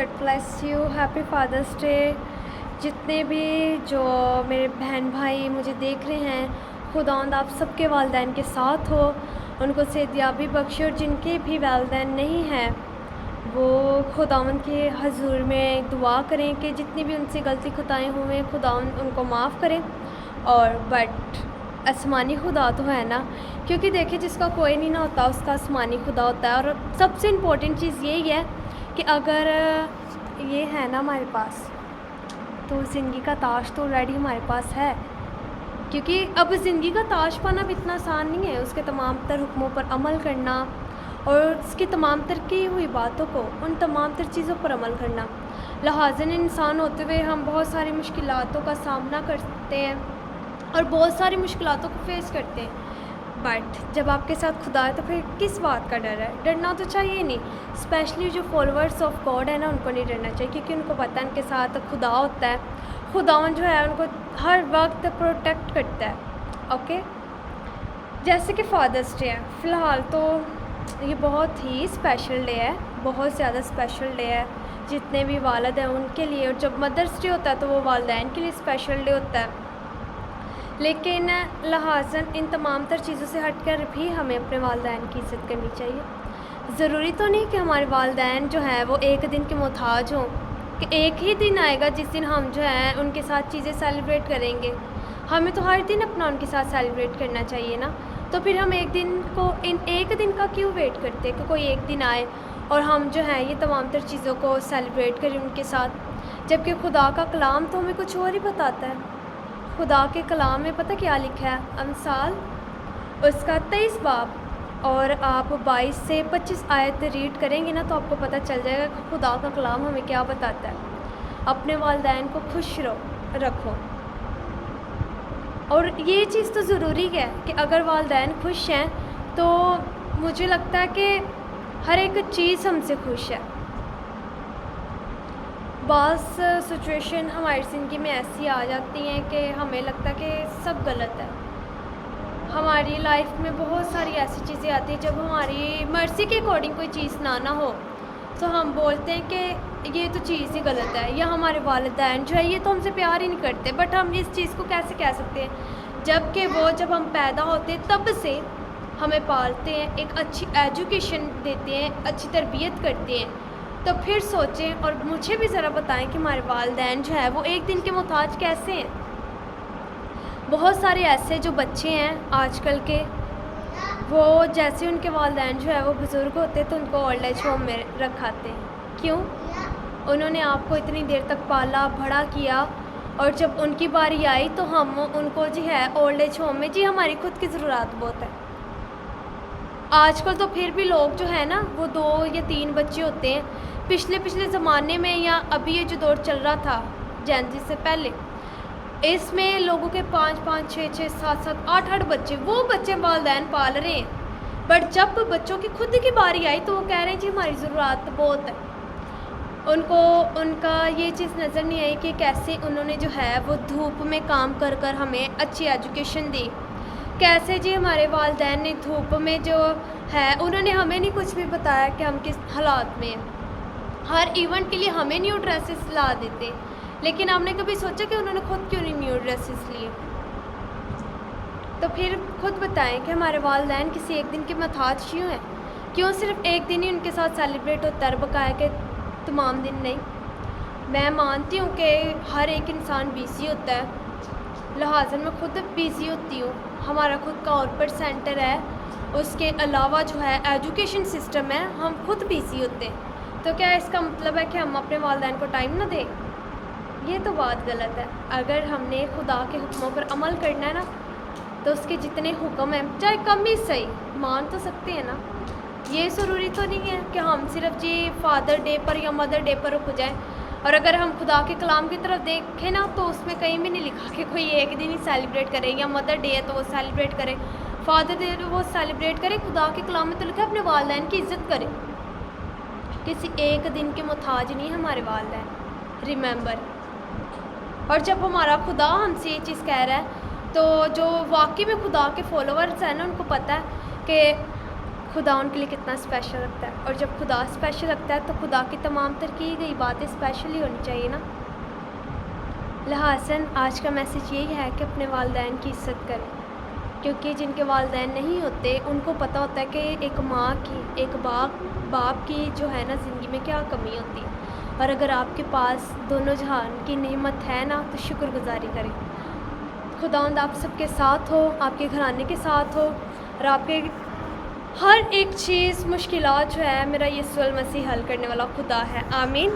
God bless you, happy father's day. जितने भी जो मेरे बहन भाई मुझे देख रहे हैं, खुदावंद आप सबके वालिदैन के साथ हो, उनको सेहतयाबी बख्शे। और जिनके भी वालिदैन नहीं हैं वो खुदावंद के हजूर में दुआ करें कि जितनी भी उनसे गलती खताएँ हुए खुदावंद उनको माफ़ करें। और बट आसमानी खुदा तो है ना, क्योंकि देखिए जिसका कोई नहीं ना होता उसका आसमानी खुदा होता है। और सबसे इम्पोर्टेंट चीज़ यही है कि अगर ये है ना हमारे पास, तो ज़िंदगी का ताज तो ऑलरेडी हमारे पास है। क्योंकि अब ज़िंदगी का ताज पाना भी इतना आसान नहीं है। उसके तमाम तर हुक्मों पर अमल करना और उसकी तमाम तर की हुई बातों को, उन तमाम तर चीज़ों पर अमल करना। लिहाज़न इंसान होते हुए हम बहुत सारी मुश्किलातों का सामना करते हैं और बहुत सारी मुश्किलातों को फेस करते हैं। बट जब आपके साथ खुदा है तो फिर किस बात का डर है? डरना तो चाहिए नहीं। स्पेशली जो फॉलोअर्स ऑफ गॉड है ना, उनको नहीं डरना चाहिए, क्योंकि उनको पता है उनके साथ खुदा होता है। खुदावन जो है उनको हर वक्त प्रोटेक्ट करता है। ओके, जैसे कि फादर्स डे है, फ़िलहाल तो ये बहुत ही स्पेशल डे है, बहुत ज़्यादा स्पेशल डे है जितने भी वालिद हैं उनके लिए। और जब मदर्स डे होता है तो वो वालिदैन के लिए स्पेशल डे होता है। लेकिन लिहाज़न इन तमाम तर चीज़ों से हटकर भी हमें अपने वालिदैन की इज़्ज़त करनी चाहिए। ज़रूरी तो नहीं कि हमारे वालिदैन जो हैं वो एक दिन के मोहताज हों, कि एक ही दिन आएगा जिस दिन हम जो है उनके साथ चीज़ें सेलिब्रेट करेंगे। हमें तो हर दिन अपना उनके साथ सेलिब्रेट करना चाहिए ना। तो फिर हम एक दिन का क्यों वेट करते हैं कि कोई एक दिन आए और हम जो है ये तमाम तर चीज़ों को सेलिब्रेट करें उनके साथ, जबकि खुदा का कलाम तो हमें कुछ और ही बताता है। खुदा के कलाम में पता क्या लिखा है? अमसाल उसका 23 बाब और आप 22 से 25 आयत रीड करेंगे ना तो आपको पता चल जाएगा कि खुदा का कलाम हमें क्या बताता है। अपने वालिदैन को खुश रखो। और ये चीज़ तो ज़रूरी है कि अगर वालिदैन खुश हैं तो मुझे लगता है कि हर एक चीज़ हमसे खुश है। बास सिचुएशन हमारी ज़िंदगी में ऐसी आ जाती हैं कि हमें लगता है कि सब गलत है। हमारी लाइफ में बहुत सारी ऐसी चीज़ें आती हैं जब हमारी मर्ज़ी के अकॉर्डिंग कोई चीज़ ना हो तो हम बोलते हैं कि ये तो चीज़ ही गलत है, या हमारे वालिदैन जो है ये तो हमसे प्यार ही नहीं करते। बट हम इस चीज़ को कैसे कह सकते हैं जबकि वो जब हम पैदा होते हैं तब से हमें पालते हैं, एक अच्छी एजुकेशन देते हैं, अच्छी तरबियत करते हैं। तो फिर सोचें और मुझे भी ज़रा बताएं कि हमारे वालिदैन जो है वो एक दिन के मोहताज कैसे हैं। बहुत सारे ऐसे जो बच्चे हैं आजकल के, वो जैसे उनके वालिदैन जो है वो बुज़ुर्ग होते हैं तो उनको ओल्ड एज होम में रखाते हैं। क्यों? उन्होंने आपको इतनी देर तक पाला बड़ा किया और जब उनकी बारी आई तो हम उनको जी है ओल्ड एज होम में, जी हमारी खुद की ज़रूरत बहुत है। आजकल तो फिर भी लोग जो है ना वो 2 या 3 बच्चे होते हैं। पिछले ज़माने में या अभी ये जो दौर चल रहा था जैन जी से पहले, इसमें लोगों के 5-5, 6-6, 7-7, 8-8 बच्चे, वो बच्चे वालिदैन पाल रहे हैं। बट जब बच्चों की खुद की बारी आई तो वो कह रहे हैं जी हमारी ज़रूरत बहुत है। उनको उनका ये चीज़ नज़र नहीं आई कि कैसे उन्होंने जो है वो धूप में काम कर कर हमें अच्छी एजुकेशन दी। कैसे जी हमारे वालिदैन ने धूप में जो है उन्होंने हमें नहीं कुछ भी बताया कि हम किस हालात में हैं। हर इवेंट के लिए हमें न्यू ड्रेसेस ला देते, लेकिन आपने कभी सोचा कि उन्होंने खुद क्यों नहीं न्यू ड्रेसेस लिए? तो फिर खुद बताएं कि हमारे वालिदैन किसी एक दिन के मोहताज क्यों हैं? क्यों सिर्फ एक दिन ही उनके साथ सेलिब्रेट होता है, बकाया के तमाम दिन नहीं? मैं मानती हूँ कि हर एक इंसान बिज़ी होता है, लिहाजा मैं खुद बिज़ी होती हूँ। हमारा खुद का कॉर्पोरेट सेंटर है, उसके अलावा जो है एजुकेशन सिस्टम है, हम खुद बिज़ी होते हैं। तो क्या इसका मतलब है कि हम अपने वालिदैन को टाइम ना दें? ये तो बात गलत है। अगर हमने खुदा के हुक्मों पर अमल करना है ना तो उसके जितने हुक्म हैं चाहे कम ही सही मान तो सकते हैं ना। ये ज़रूरी तो नहीं है कि हम सिर्फ जी फादर डे पर या मदर डे पर रुक जाएं। और अगर हम खुदा के कलाम की तरफ देखें ना तो उसमें कहीं भी नहीं लिखा कि कोई एक दिन ही सेलिब्रेट करे, या मदर डे है तो वो सेलिब्रेट करे, फादर डे तो वो सेलिब्रेट करे। खुदा के कलाम में तो लिखा है अपने वालिदैन की इज़्ज़त करें। किसी एक दिन के मोहताज नहीं हमारे वालिदैन, रिमेंबर। और जब हमारा खुदा हमसे ये चीज़ कह रहा है तो जो वाकई में खुदा के फॉलोअर्स हैं ना उनको पता है कि خدا ان کے لیے کتنا اسپیشل لگتا ہے، اور جب خدا اسپیشل لگتا ہے تو خدا کی تمام تر کی گئی باتیں اسپیشل ہی ہونی چاہیے نا۔ لہٰذاً آج کا میسیج یہی ہے کہ اپنے والدین کی عزت کریں، کیونکہ جن کے والدین نہیں ہوتے ان کو پتہ ہوتا ہے کہ ایک ماں کی، ایک باپ کی جو ہے نا زندگی میں کیا کمی ہوتی ہے، اور اگر آپ کے پاس دونوں جہان کی نعمت ہے نا تو شکر گزاری کریں۔ خداوند آپ سب کے ساتھ ہو، آپ کے گھرانے کے ساتھ ہو، اور آپ کے ہر ایک چیز مشکلات جو ہے میرا یسوع المسیح حل کرنے والا خدا ہے۔ آمین۔